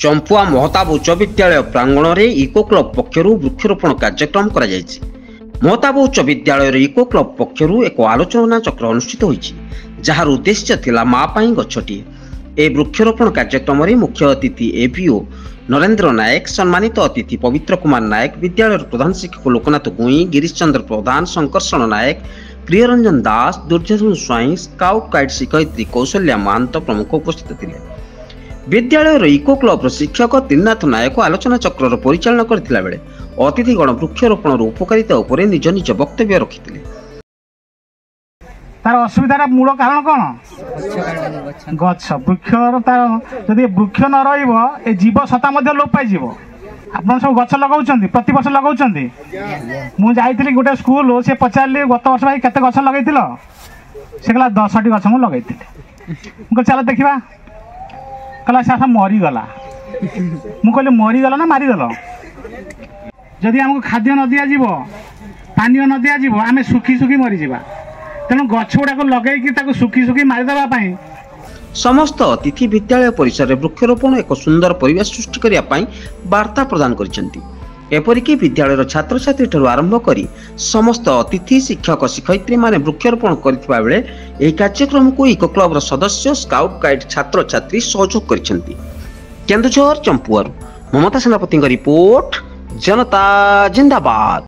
चंपुआ महताब उच्च विद्यालय प्रांगण में इको क्लब पक्षर वृक्षरोपण कार्यक्रम कर महताब उच्च विद्यालय इको क्लब पक्षर एक आलोचना चक्र अनुष्ठित होती जार उद्देश्य थिला माँ पाई गछटी। ए वृक्षरोपण कार्यक्रम में मुख्य अतिथि एपीओ नरेंद्र नायक, सम्मानित अतिथि पवित्र कुमार नायक, विद्यालय प्रधान शिक्षक लोकनाथ गुई, गिरीश चंद्र प्रधान, शंकरषण नायक, प्रियरंजन दास, दुर्योधन स्वाई, स्काउट गाइड शिक्षयित्री कौशल्या महंत प्रमुख उपस्थित थे। विद्यालय इको क्लब शिक्षक त्रिनाथ नायक आलोचना चक्र परिचालन करथिला बेले अतिथिगण वृक्षरोपण उपकारिता उपरे निज निज वक्तव्य रखिथिले। तार असुविधार मूल कारण कौन? गछ वृक्ष जदि वृक्ष न रहिबो ए जीव सता मध्ये लोप पाई जीवो। आपन सब गछ लगाउछन्ती, प्रति वर्ष लगाउछन्ती। मु जाइथिली गोटे स्कूल, से पचारली गत वर्ष भाई केते गछ लगाइथिलो? से कहला 10टी गछ मु लगाइथिली। मु चल देखिबा, कहला से मरी गला। मु कहले मरी गला ना मारी गलो? जदि हमको खाद्य न दिया जीवो, पानी न दिया जीवो, आमे सुखी सुखी मरी जीवा। तेणु गछ गुड़ाक लगे सुखी सुखी मारिदेवाई समस्त अतिथि विद्यालय परिसर में वृक्षरोपण एक सुंदर परिवेश सृष्टि करने वार्ता प्रदान करपरिक विद्यालय छात्र छात्री ठार आरंभ कर समस्त अतिथि शिक्षक शिक्षयित्री माने वृक्षरोपण करथिबा बेले एही कार्यक्रम को इको क्लब सदस्य स्काउट गाइड छात्र छात्री सहयोग करिसेंती। केन्दुझर चंपुआर ममता सेनापति रिपोर्ट, जनता जिंदाबाद।